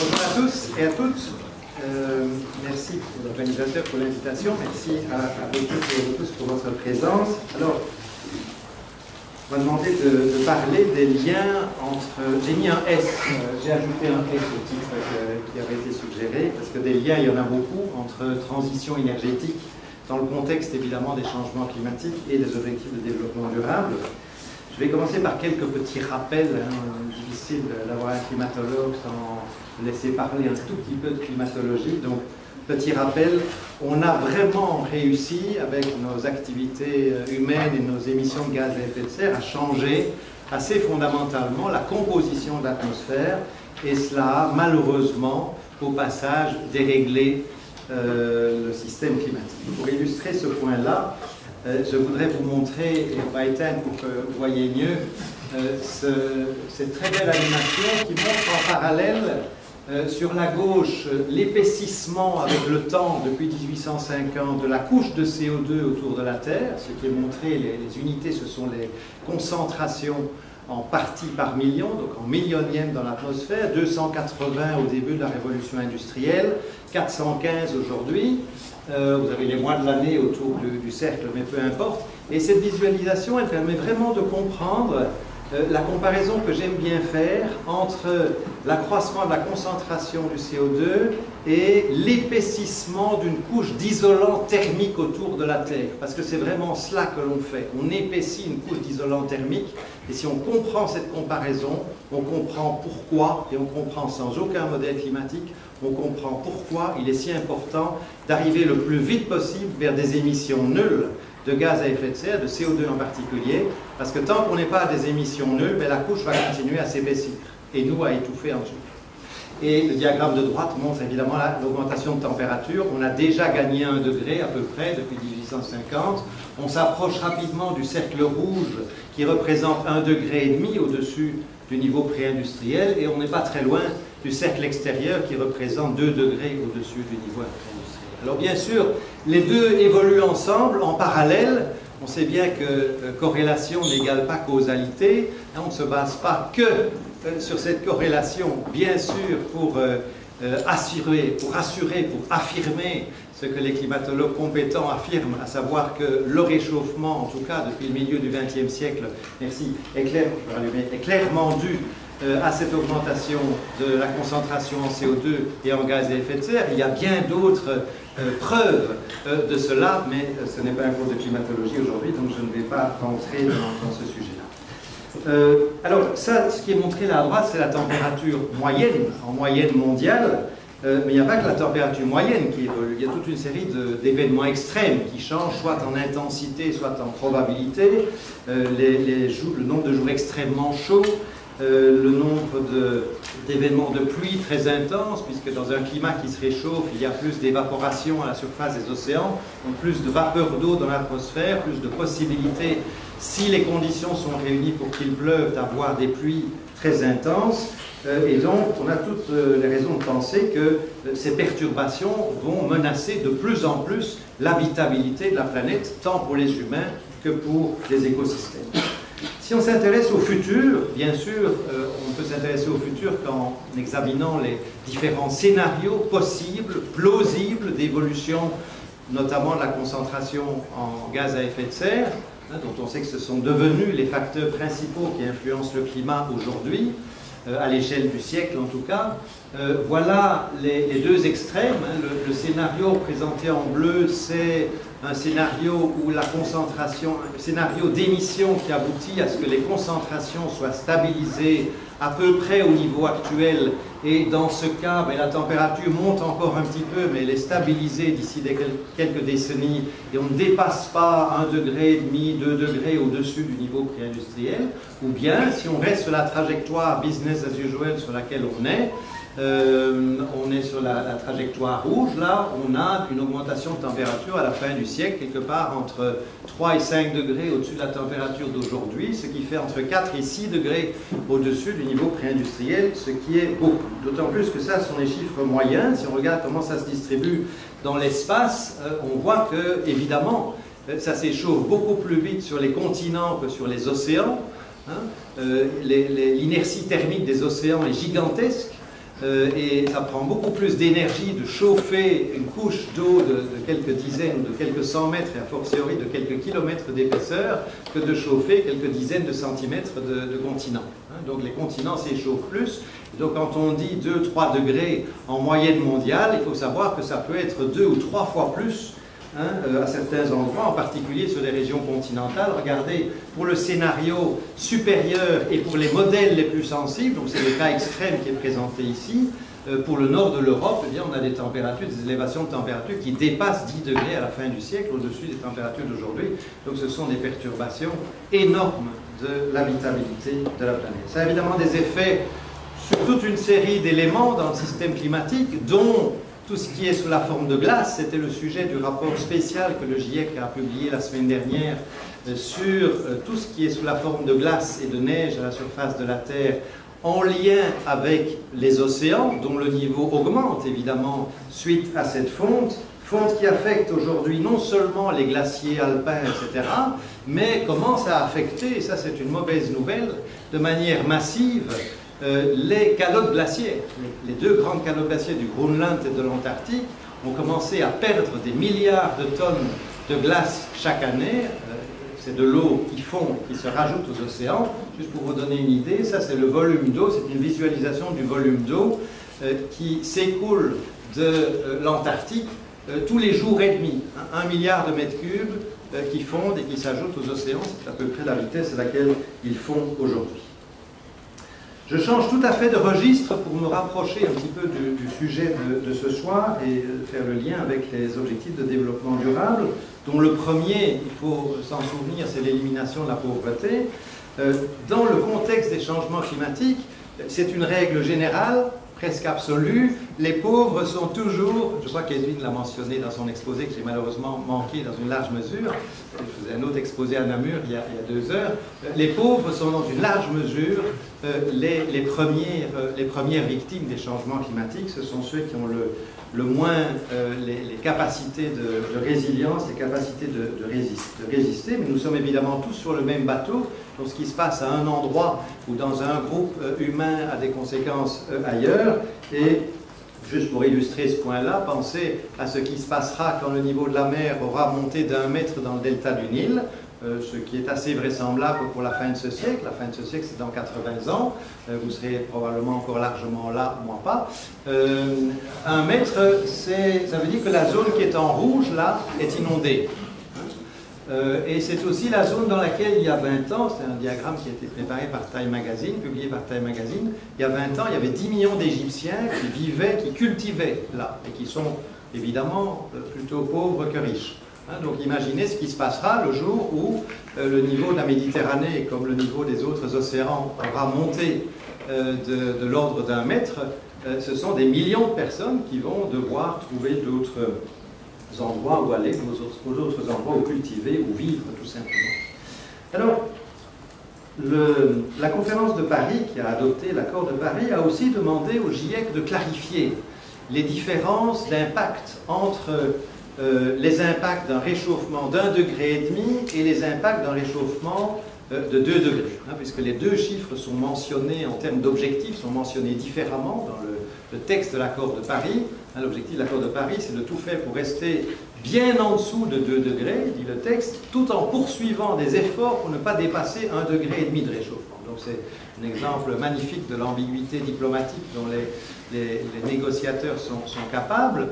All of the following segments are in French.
Bonjour à tous et à toutes. Merci aux organisateurs pour l'invitation. Merci à vous toutes et à vous tous pour votre présence. Alors, on va demander de parler des liens entre... J'ai mis un S, j'ai ajouté un S au titre qui avait été suggéré, parce que des liens, il y en a beaucoup entre transition énergétique, dans le contexte évidemment des changements climatiques et des objectifs de développement durable. Je vais commencer par quelques petits rappels. Difficile d'avoir un climatologue sans laisser parler un tout petit peu de climatologie. Donc, petit rappel, on a vraiment réussi, avec nos activités humaines et nos émissions de gaz à effet de serre, à changer assez fondamentalement la composition de l'atmosphère. Et cela a malheureusement, au passage, déréglé le système climatique. Pour illustrer ce point-là, je voudrais vous montrer, et on va éteindre pour que vous voyez mieux, cette très belle animation qui montre en parallèle sur la gauche l'épaississement avec le temps depuis 1850 de la couche de CO2 autour de la Terre. Ce qui est montré, les unités, ce sont les concentrations en parties par million, donc en millionième dans l'atmosphère, 280 au début de la révolution industrielle, 415 aujourd'hui. Vous avez les mois de l'année autour du cercle, mais peu importe. Et cette visualisation, elle permet vraiment de comprendre la comparaison que j'aime bien faire entre l'accroissement de la concentration du CO2 et l'épaississement d'une couche d'isolant thermique autour de la Terre. Parce que c'est vraiment cela que l'on fait. On épaissit une couche d'isolant thermique, et si on comprend cette comparaison, on comprend pourquoi, et on comprend sans aucun modèle climatique, on comprend pourquoi il est si important d'arriver le plus vite possible vers des émissions nulles de gaz à effet de serre, de CO2 en particulier, parce que tant qu'on n'est pas à des émissions nulles, la couche va continuer à s'épaissir et nous à étouffer en dessous. Et le diagramme de droite montre évidemment l'augmentation de température. On a déjà gagné 1 degré à peu près depuis 1850. On s'approche rapidement du cercle rouge qui représente 1,5 degré au-dessus du niveau pré-industriel, et on n'est pas très loin du cercle extérieur qui représente 2 degrés au-dessus du niveau pré-industriel. Alors bien sûr, les deux évoluent ensemble, en parallèle. On sait bien que corrélation n'égale pas causalité. On ne se base pas que sur cette corrélation, bien sûr, pour affirmer ce que les climatologues compétents affirment, à savoir que le réchauffement, en tout cas depuis le milieu du XXe siècle, est clairement dû à cette augmentation de la concentration en CO2 et en gaz à effet de serre. Il y a bien d'autres preuves de cela, mais ce n'est pas un cours de climatologie aujourd'hui, donc je ne vais pas rentrer dans ce sujet-là. Alors, ça, ce qui est montré là à droite, c'est la température moyenne, en moyenne mondiale, mais il n'y a pas que la température moyenne qui évolue. Il y a toute une série d'événements extrêmes qui changent, soit en intensité, soit en probabilité. Le nombre de jours extrêmement chauds, le nombre d'événements de pluie très intenses, puisque dans un climat qui se réchauffe, il y a plus d'évaporation à la surface des océans, donc plus de vapeur d'eau dans l'atmosphère, plus de possibilités, si les conditions sont réunies pour qu'il pleuve, d'avoir des pluies très intenses. Et donc, on a toutes les raisons de penser que ces perturbations vont menacer de plus en plus l'habitabilité de la planète, tant pour les humains que pour les écosystèmes. Si on s'intéresse au futur, bien sûr, on peut s'intéresser au futur qu'en examinant les différents scénarios possibles, plausibles d'évolution, notamment de la concentration en gaz à effet de serre, dont on sait que ce sont devenus les facteurs principaux qui influencent le climat aujourd'hui, à l'échelle du siècle en tout cas. Voilà les deux extrêmes. Le scénario présenté en bleu, c'est un scénario où la concentration, un scénario d'émission qui aboutit à ce que les concentrations soient stabilisées à peu près au niveau actuel, et dans ce cas, la température monte encore un petit peu, mais elle est stabilisée d'ici quelques décennies, et on ne dépasse pas 1,5 degré, 2 degrés au-dessus du niveau pré-industriel. Ou bien, si on reste sur la trajectoire business as usual sur laquelle on est sur la trajectoire rouge, là, on a une augmentation de température à la fin du siècle, quelque part entre 3 et 5 degrés au-dessus de la température d'aujourd'hui, ce qui fait entre 4 et 6 degrés au-dessus du niveau pré-industriel, ce qui est beaucoup. D'autant plus que ça sont les chiffres moyens. Si on regarde comment ça se distribue dans l'espace, on voit que, évidemment, ça s'échauffe beaucoup plus vite sur les continents que sur les océans. L'inertie thermique des océans est gigantesque. et ça prend beaucoup plus d'énergie de chauffer une couche d'eau de quelques dizaines, de quelques cent mètres, et a fortiori de quelques kilomètres d'épaisseur, que de chauffer quelques dizaines de centimètres de continent. Donc les continents s'échauffent plus. Donc quand on dit 2-3 degrés en moyenne mondiale, il faut savoir que ça peut être 2 ou 3 fois plus à certains endroits, en particulier sur les régions continentales. Regardez, pour le scénario supérieur et pour les modèles les plus sensibles, donc c'est le cas extrême qui est présenté ici, pour le nord de l'Europe, eh bien, on a des températures, des élévations de température qui dépassent 10 degrés à la fin du siècle, au-dessus des températures d'aujourd'hui. Donc ce sont des perturbations énormes de l'habitabilité de la planète. Ça a évidemment des effets sur toute une série d'éléments dans le système climatique, dont tout ce qui est sous la forme de glace. C'était le sujet du rapport spécial que le GIEC a publié la semaine dernière sur tout ce qui est sous la forme de glace et de neige à la surface de la Terre, en lien avec les océans, dont le niveau augmente évidemment suite à cette fonte qui affecte aujourd'hui non seulement les glaciers alpins, etc., mais commence à affecter, et ça c'est une mauvaise nouvelle, de manière massive, les calottes glaciaires. Les deux grandes calottes glaciaires du Groenland et de l'Antarctique ont commencé à perdre des milliards de tonnes de glace chaque année. C'est de l'eau qui fond, qui se rajoute aux océans. Juste pour vous donner une idée, ça c'est le volume d'eau, c'est une visualisation du volume d'eau qui s'écoule de l'Antarctique tous les jours et demi. 1 milliard de mètres cubes qui fondent et qui s'ajoutent aux océans. C'est à peu près la vitesse à laquelle ils fondent aujourd'hui. Je change tout à fait de registre pour me rapprocher un petit peu du sujet de ce soir et faire le lien avec les objectifs de développement durable, dont le premier, il faut s'en souvenir, c'est l'élimination de la pauvreté. Dans le contexte des changements climatiques, c'est une règle générale, presque absolue, les pauvres sont toujours, je crois qu'Edwin l'a mentionné dans son exposé, que j'ai malheureusement manqué dans une large mesure, je faisais un autre exposé à Namur il y a 2 heures, les pauvres sont dans une large mesure les premières victimes des changements climatiques. Ce sont ceux qui ont le moins les capacités de résilience, les capacités de résister, mais nous sommes évidemment tous sur le même bateau. Donc ce qui se passe à un endroit ou dans un groupe humain a des conséquences ailleurs. Et juste pour illustrer ce point-là, pensez à ce qui se passera quand le niveau de la mer aura monté d'1 mètre dans le delta du Nil, ce qui est assez vraisemblable pour la fin de ce siècle. La fin de ce siècle, c'est dans 80 ans. Vous serez probablement encore largement là, moi pas. 1 mètre, ça veut dire que la zone qui est en rouge, là, est inondée. Et c'est aussi la zone dans laquelle, il y a 20 ans, c'est un diagramme qui a été préparé par Time Magazine, publié par Time Magazine, il y a 20 ans, il y avait 10 millions d'Égyptiens qui vivaient, qui cultivaient là, et qui sont évidemment plutôt pauvres que riches. Donc imaginez ce qui se passera le jour où le niveau de la Méditerranée, comme le niveau des autres océans, aura monté de l'ordre d'1 mètre. Ce sont des millions de personnes qui vont devoir trouver d'autres endroits où aller, aux autres endroits où cultiver, où vivre tout simplement. Alors, la conférence de Paris, qui a adopté l'accord de Paris, a aussi demandé au GIEC de clarifier les différences d'impact entre les impacts d'un réchauffement d'1,5 degré et les impacts d'un réchauffement de 2 degrés, puisque les deux chiffres sont mentionnés en termes d'objectifs, sont mentionnés différemment dans le texte de l'accord de Paris. L'objectif de l'accord de Paris, c'est de tout faire pour rester bien en dessous de 2 degrés, dit le texte, tout en poursuivant des efforts pour ne pas dépasser 1,5 degré de réchauffement. Donc c'est un exemple magnifique de l'ambiguïté diplomatique dont les négociateurs sont capables,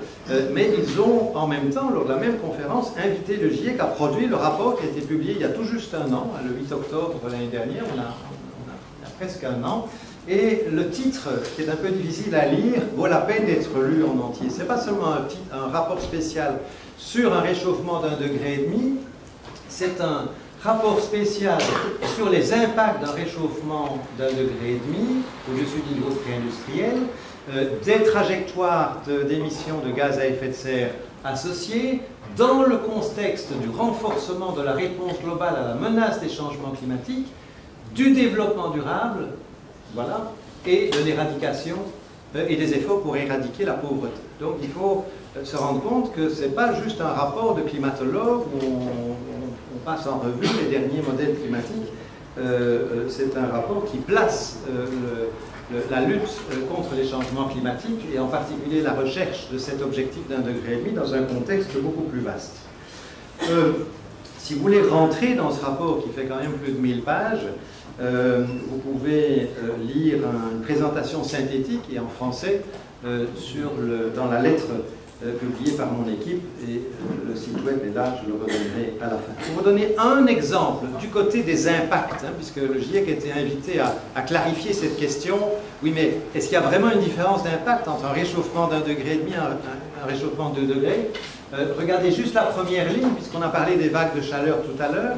mais ils ont en même temps, lors de la même conférence, invité le GIEC à produire le rapport qui a été publié il y a tout juste 1 an, le 8 octobre de l'année dernière, il y a presque 1 an. Et le titre, qui est un peu difficile à lire, vaut la peine d'être lu en entier. Ce n'est pas seulement un rapport spécial sur un réchauffement d'1,5 degré, c'est un rapport spécial sur les impacts d'un réchauffement d'1,5 degré au-dessus du niveau pré-industriel, des trajectoires d'émissions de gaz à effet de serre associées, dans le contexte du renforcement de la réponse globale à la menace des changements climatiques, du développement durable, voilà, et de l'éradication et des efforts pour éradiquer la pauvreté. Donc il faut se rendre compte que ce n'est pas juste un rapport de climatologue où on passe en revue les derniers modèles climatiques. C'est un rapport qui place la lutte contre les changements climatiques et en particulier la recherche de cet objectif d'1,5 degré dans un contexte beaucoup plus vaste. Si vous voulez rentrer dans ce rapport qui fait quand même plus de 1000 pages, vous pouvez lire une présentation synthétique et en français dans la lettre publiée par mon équipe, et le site web est là, je le redonnerai à la fin. Pour vous donner un exemple du côté des impacts, puisque le GIEC était invité à clarifier cette question, oui mais est-ce qu'il y a vraiment une différence d'impact entre un réchauffement d'1,5 degré et un réchauffement de 2 degrés? Regardez juste la première ligne, puisqu'on a parlé des vagues de chaleur tout à l'heure.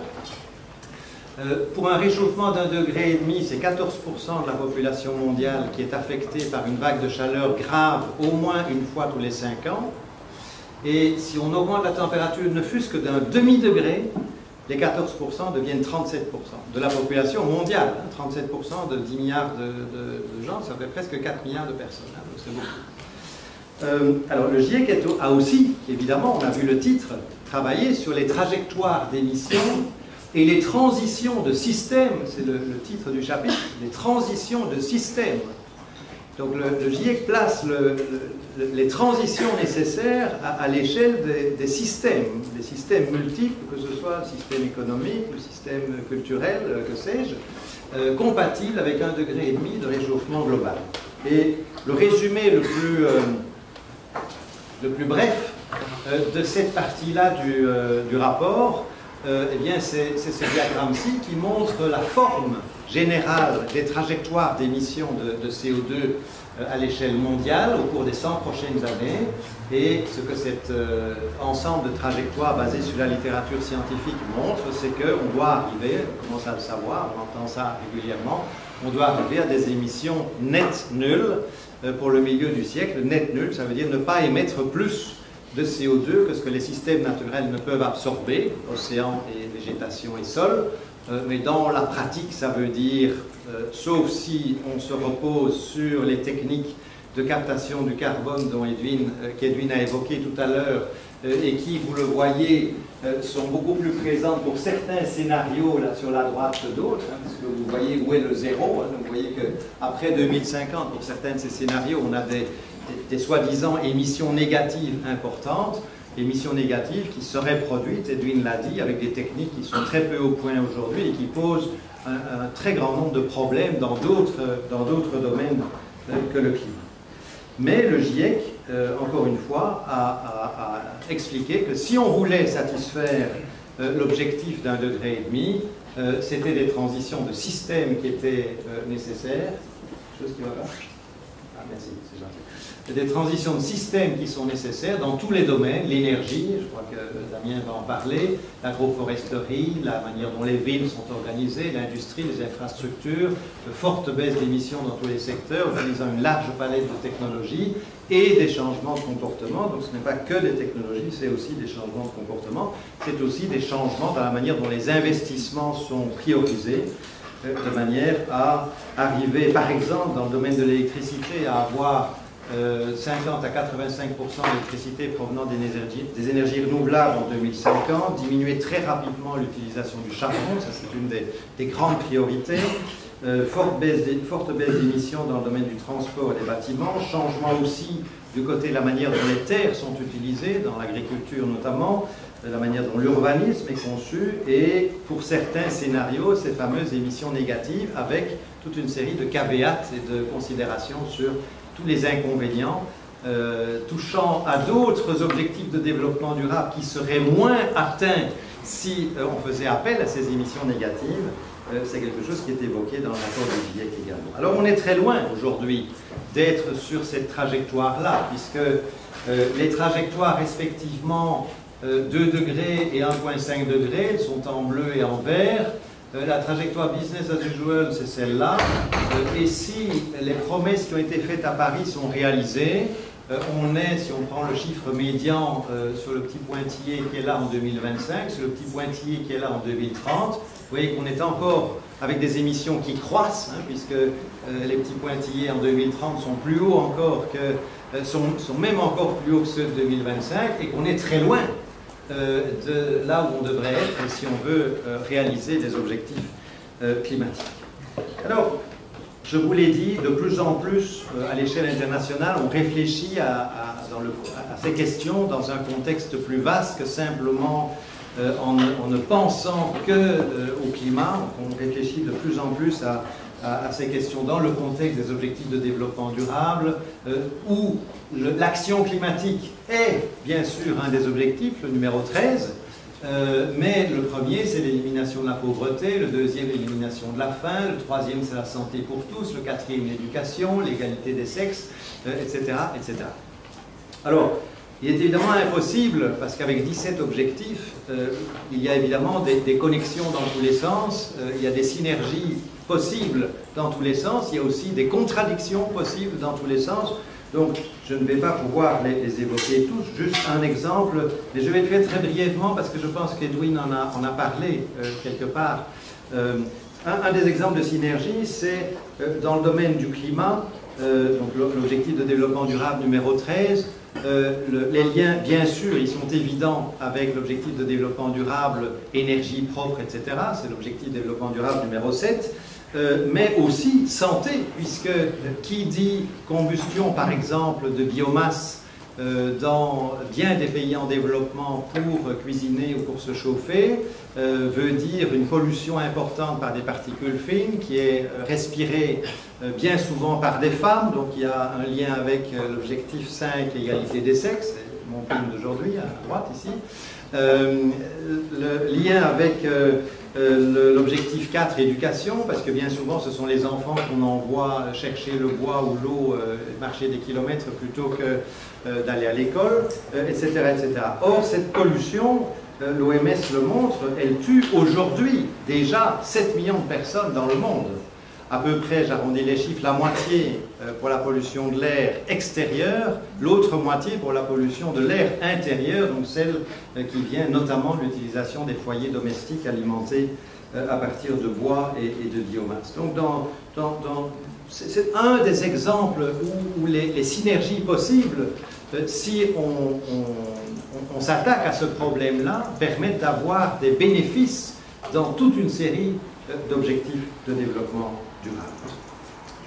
Pour un réchauffement d'1,5 degré, c'est 14% de la population mondiale qui est affectée par une vague de chaleur grave au moins une fois tous les 5 ans. Et si on augmente la température ne fût-ce que d'1 demi-degré, les 14% deviennent 37% de la population mondiale. 37% de 10 milliards de gens, ça fait presque 4 milliards de personnes. Donc c'est beaucoup. Alors le GIEC a aussi, évidemment, on a vu le titre, travaillé sur les trajectoires d'émissions et les transitions de système, c'est le titre du chapitre, les transitions de système. Donc le GIEC place les transitions nécessaires à l'échelle des systèmes multiples, que ce soit le système économique, le système culturel, que sais-je, compatibles avec 1,5 degré de réchauffement global. Et le résumé le plus bref de cette partie-là du rapport, eh bien, c'est ce diagramme-ci qui montre la forme générale des trajectoires d'émissions de CO2 à l'échelle mondiale au cours des 100 prochaines années. Et ce que cet ensemble de trajectoires basées sur la littérature scientifique montre, c'est qu'on doit arriver, on commence à le savoir, on entend ça régulièrement, on doit arriver à des émissions net nulles pour le milieu du siècle. Net nul, ça veut dire ne pas émettre plus de CO2 que ce que les systèmes naturels ne peuvent absorber, océan et végétation et sol, mais dans la pratique ça veut dire, sauf si on se repose sur les techniques de captation du carbone qu'Edwin a évoqué tout à l'heure et qui, vous le voyez, sont beaucoup plus présentes pour certains scénarios là, sur la droite que d'autres, parce que vous voyez où est le zéro, donc vous voyez qu'après 2050, pour certains de ces scénarios, on a des soi-disant émissions négatives importantes, émissions négatives qui seraient produites, Edwin l'a dit, avec des techniques qui sont très peu au point aujourd'hui et qui posent un très grand nombre de problèmes dans d'autres domaines que le climat. Mais le GIEC, encore une fois, a expliqué que si on voulait satisfaire l'objectif d'1,5 degré, c'était des transitions de système qui étaient nécessaires. Chose qui va pas ? Ah, merci, c'est gentil. Des transitions de systèmes qui sont nécessaires dans tous les domaines, l'énergie, je crois que Damien va en parler, l'agroforesterie, la manière dont les villes sont organisées, l'industrie, les infrastructures, de fortes baisses d'émissions dans tous les secteurs, utilisant une large palette de technologies et des changements de comportement. Donc ce n'est pas que des technologies, c'est aussi des changements de comportement, c'est aussi des changements dans la manière dont les investissements sont priorisés, de manière à arriver, par exemple, dans le domaine de l'électricité, à avoir 50 à 85% d'électricité provenant des énergies renouvelables en 2050, diminuer très rapidement l'utilisation du charbon, ça c'est une des grandes priorités, forte baisse d'émissions dans le domaine du transport et des bâtiments, changement aussi du côté de la manière dont les terres sont utilisées, dans l'agriculture notamment, de la manière dont l'urbanisme est conçu, et pour certains scénarios, ces fameuses émissions négatives avec toute une série de caveats et de considérations sur tous les inconvénients touchant à d'autres objectifs de développement durable qui seraient moins atteints si on faisait appel à ces émissions négatives. C'est quelque chose qui est évoqué dans l'accord du GIEC également. Alors on est très loin aujourd'hui d'être sur cette trajectoire-là, puisque les trajectoires respectivement 2 degrés et 1,5 degrés sont en bleu et en vert. La trajectoire business as usual, c'est celle-là. Et si les promesses qui ont été faites à Paris sont réalisées, on est, si on prend le chiffre médian sur le petit pointillé qui est là en 2025, sur le petit pointillé qui est là en 2030, vous voyez qu'on est encore avec des émissions qui croissent, puisque les petits pointillés en 2030 sont plus hauts encore sont même encore plus hauts que ceux de 2025, et qu'on est très loin de là où on devrait être si on veut réaliser des objectifs climatiques. Alors, je vous l'ai dit, de plus en plus, à l'échelle internationale, on réfléchit à ces questions dans un contexte plus vaste que simplement en ne pensant qu'au climat. On réfléchit de plus en plus à ces questions dans le contexte des objectifs de développement durable, où l'action climatique est bien sûr un des objectifs, le numéro 13, mais le premier c'est l'élimination de la pauvreté, le deuxième l'élimination de la faim, le troisième c'est la santé pour tous, le quatrième l'éducation, l'égalité des sexes, etc., etc. Alors, il est évidemment impossible, parce qu'avec 17 objectifs, il y a évidemment des connexions dans tous les sens, il y a des synergies possibles dans tous les sens, il y a aussi des contradictions possibles dans tous les sens. Donc, je ne vais pas pouvoir les évoquer tous, juste un exemple, mais je vais le faire très brièvement parce que je pense qu'Edwin en a parlé quelque part. Un des exemples de synergie, c'est dans le domaine du climat, donc l'objectif de développement durable numéro 13, les liens, bien sûr, ils sont évidents avec l'objectif de développement durable, énergie propre, etc. C'est l'objectif de développement durable numéro 7. Mais aussi santé, puisque qui dit combustion, par exemple, de biomasse dans bien des pays en développement pour cuisiner ou pour se chauffer, veut dire une pollution importante par des particules fines qui est respirée bien souvent par des femmes, donc il y a un lien avec l'objectif 5, l'égalité des sexes, c'est mon film d'aujourd'hui, à droite ici, le lien avec l'objectif 4, éducation, parce que bien souvent ce sont les enfants qu'on envoie chercher le bois ou l'eau, marcher des kilomètres plutôt que d'aller à l'école, etc., etc. Or, cette pollution, l'OMS le montre, elle tue aujourd'hui déjà 7 millions de personnes dans le monde. À peu près, j'arrondis les chiffres, la moitié pour la pollution de l'air extérieur, l'autre moitié pour la pollution de l'air intérieur, donc celle qui vient notamment de l'utilisation des foyers domestiques alimentés à partir de bois et de biomasse. Donc c'est un des exemples où les synergies possibles, si on s'attaque à ce problème-là, permettent d'avoir des bénéfices dans toute une série d'objectifs de développement durable.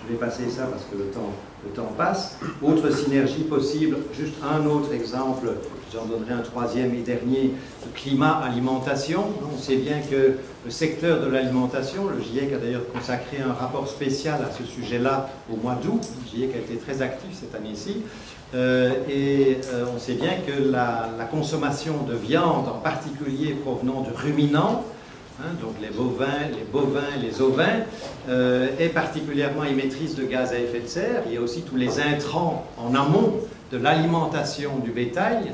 Je vais passer ça parce que le temps passe. Autre synergie possible, juste un autre exemple, j'en donnerai un troisième et dernier, climat-alimentation. On sait bien que le secteur de l'alimentation, le GIEC a d'ailleurs consacré un rapport spécial à ce sujet-là au mois d'août. Le GIEC a été très actif cette année-ci. On sait bien que la consommation de viande, en particulier provenant de ruminants, donc les bovins, les ovins, est particulièrement émettrice de gaz à effet de serre. Il y a aussi tous les intrants en amont de l'alimentation du bétail.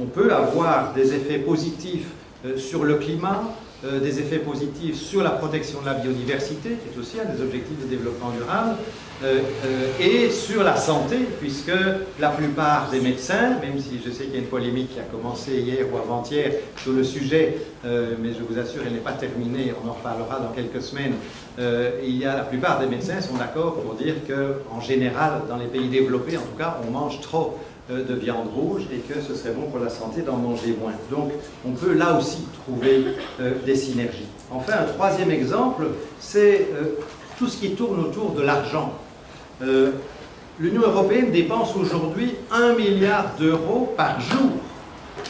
On peut avoir des effets positifs sur le climat, des effets positifs sur la protection de la biodiversité, qui est aussi un des objectifs de développement durable, et sur la santé, puisque la plupart des médecins, même si je sais qu'il y a une polémique qui a commencé hier ou avant-hier sur le sujet, mais je vous assure, elle n'est pas terminée, on en reparlera dans quelques semaines, la plupart des médecins sont d'accord pour dire qu'en général, dans les pays développés, en tout cas, on mange trop de viande rouge et que ce serait bon pour la santé d'en manger moins. Donc on peut là aussi trouver des synergies. Enfin, un troisième exemple, c'est tout ce qui tourne autour de l'argent. L'Union européenne dépense aujourd'hui 1 milliard d'euros par jour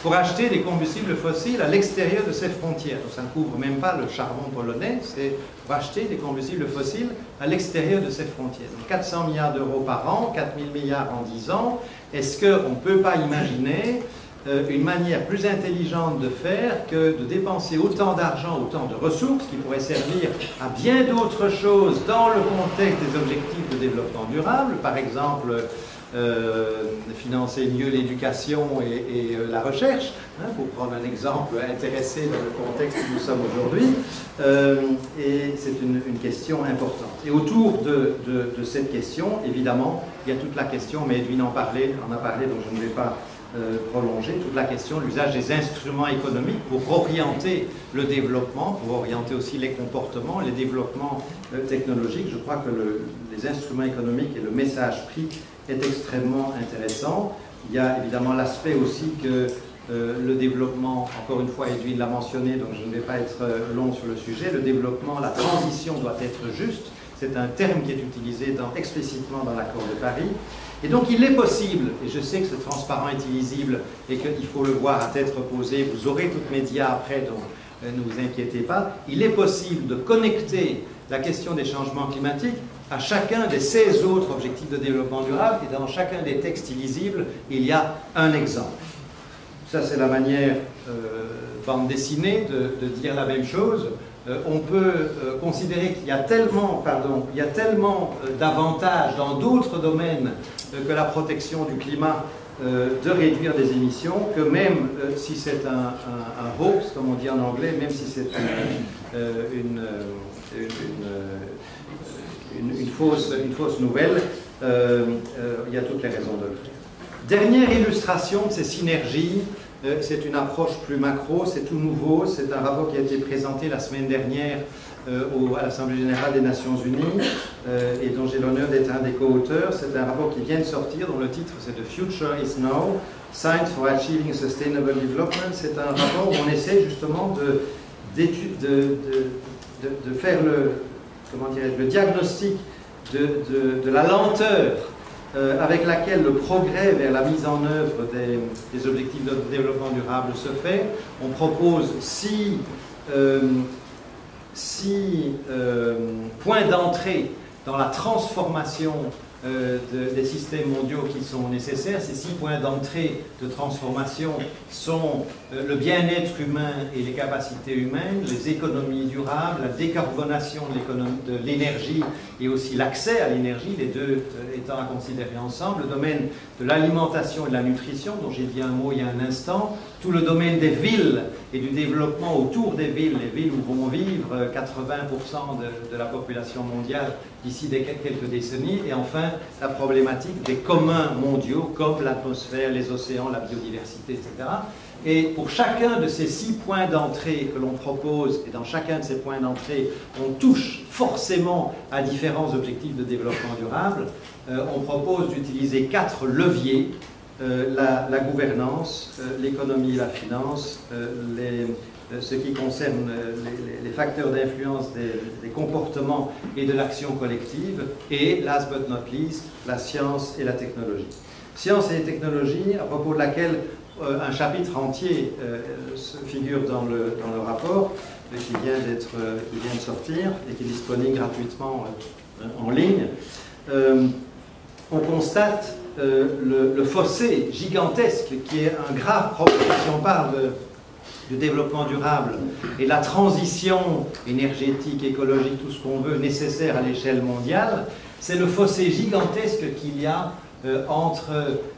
pour acheter des combustibles fossiles à l'extérieur de ses frontières. Donc ça ne couvre même pas le charbon polonais, c'est pour acheter des combustibles fossiles à l'extérieur de ses frontières. Donc 400 milliards d'euros par an, 4 000 milliards en 10 ans. Est-ce qu'on ne peut pas imaginer une manière plus intelligente de faire que de dépenser autant d'argent, autant de ressources qui pourraient servir à bien d'autres choses dans le contexte des objectifs de développement durable, par exemple financer mieux l'éducation et la recherche, pour prendre un exemple intéressé dans le contexte où nous sommes aujourd'hui, et c'est une question importante. Et autour de cette question, évidemment, il y a toute la question, mais Edwin en a parlé, donc je ne vais pas prolonger, toute la question de l'usage des instruments économiques pour orienter le développement, pour orienter aussi les comportements, les développements technologiques. Je crois que les instruments économiques et le message pris est extrêmement intéressant. Il y a évidemment l'aspect aussi que le développement, encore une fois, Edwin l'a mentionné, donc je ne vais pas être long sur le sujet, le développement, la transition doit être juste. C'est un terme qui est utilisé explicitement dans l'accord de Paris. Et donc il est possible, et je sais que ce transparent est illisible et qu'il faut le voir à tête reposée, vous aurez toutes mes dias après, donc ne vous inquiétez pas, il est possible de connecter la question des changements climatiques à chacun des 16 autres objectifs de développement durable, et dans chacun des textes illisibles, il y a un exemple. Ça, c'est la manière bande dessinée de dire la même chose. On peut considérer qu'il y a tellement, d'avantages dans d'autres domaines que la protection du climat de réduire des émissions, que même si c'est un hoax, comme on dit en anglais, même si c'est une fausse nouvelle, il y a toutes les raisons de le faire. Dernière illustration de ces synergies, c'est une approche plus macro, c'est tout nouveau, c'est un rapport qui a été présenté la semaine dernière à l'Assemblée Générale des Nations Unies et dont j'ai l'honneur d'être un des co-auteurs. C'est un rapport qui vient de sortir, dont le titre c'est « The Future is Now, Science for Achieving Sustainable Development ». C'est un rapport où on essaie justement de faire le diagnostic de la lenteur avec laquelle le progrès vers la mise en œuvre des objectifs de développement durable se fait. On propose six points d'entrée dans la transformation des systèmes mondiaux qui sont nécessaires. Ces 6 points d'entrée de transformation sont le bien-être humain et les capacités humaines, les économies durables, la décarbonation de l'énergie et aussi l'accès à l'énergie, les deux étant à considérer ensemble, le domaine de l'alimentation et de la nutrition, dont j'ai dit un mot il y a un instant, tout le domaine des villes et du développement autour des villes, les villes où vont vivre 80% de la population mondiale d'ici quelques décennies, et enfin la problématique des communs mondiaux comme l'atmosphère, les océans, la biodiversité, etc. Et pour chacun de ces 6 points d'entrée que l'on propose, et dans chacun de ces points d'entrée, on touche forcément à différents objectifs de développement durable, on propose d'utiliser 4 leviers, la gouvernance, l'économie et la finance, ce qui concerne les facteurs d'influence des comportements et de l'action collective, et, last but not least, la science et la technologie. Science et technologie, à propos de laquelle un chapitre entier se figure dans le rapport, qui vient de sortir et qui est disponible gratuitement en ligne. On constate le fossé gigantesque qui est un grave problème si on parle de développement durable et la transition énergétique, écologique, tout ce qu'on veut, nécessaire à l'échelle mondiale. C'est le fossé gigantesque qu'il y a entre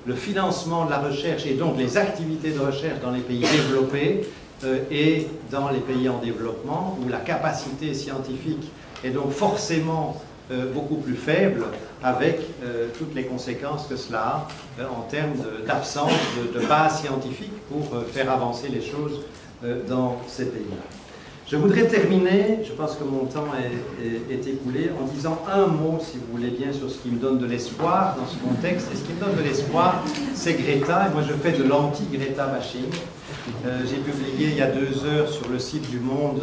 le financement de la recherche et donc les activités de recherche dans les pays développés et dans les pays en développement, où la capacité scientifique est donc forcément beaucoup plus faible, avec toutes les conséquences que cela a en termes d'absence de base scientifique pour faire avancer les choses dans ces pays-là. Je voudrais terminer, je pense que mon temps est écoulé, en disant un mot, si vous voulez bien, sur ce qui me donne de l'espoir dans ce contexte. Et ce qui me donne de l'espoir, c'est Greta, et moi je fais de l'anti-Greta bashing. J'ai publié il y a 2 heures sur le site du Monde,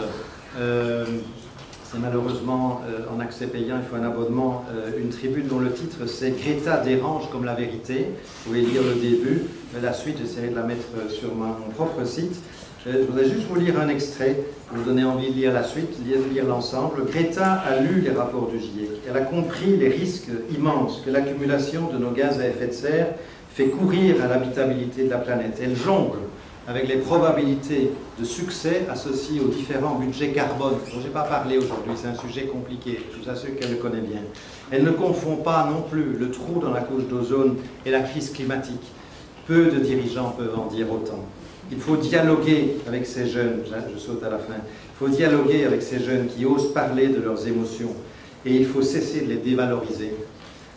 c'est malheureusement en accès payant, il faut un abonnement, une tribune dont le titre c'est « Greta dérange comme la vérité ». Vous pouvez lire le début, la suite j'essaierai de la mettre sur mon propre site. Je voudrais juste vous lire un extrait pour vous donner envie de lire la suite, de lire l'ensemble. Greta a lu les rapports du GIEC. Elle a compris les risques immenses que l'accumulation de nos gaz à effet de serre fait courir à l'habitabilité de la planète. Elle jongle avec les probabilités de succès associées aux différents budgets carbone, dont je n'ai pas parlé aujourd'hui, c'est un sujet compliqué, je vous assure qu'elle le connaît bien. Elle ne confond pas non plus le trou dans la couche d'ozone et la crise climatique. Peu de dirigeants peuvent en dire autant. Il faut dialoguer avec ces jeunes, je saute à la fin, il faut dialoguer avec ces jeunes qui osent parler de leurs émotions, et il faut cesser de les dévaloriser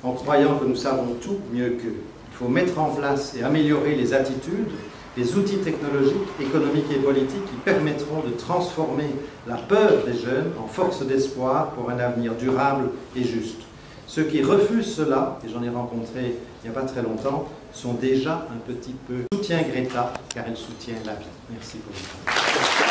en croyant que nous savons tout mieux qu'eux. Il faut mettre en place et améliorer les attitudes, les outils technologiques, économiques et politiques qui permettront de transformer la peur des jeunes en force d'espoir pour un avenir durable et juste. Ceux qui refusent cela, et j'en ai rencontré il n'y a pas très longtemps, sont déjà un petit peu. Soutient Greta, car elle soutient la vie. Merci pour votre attention.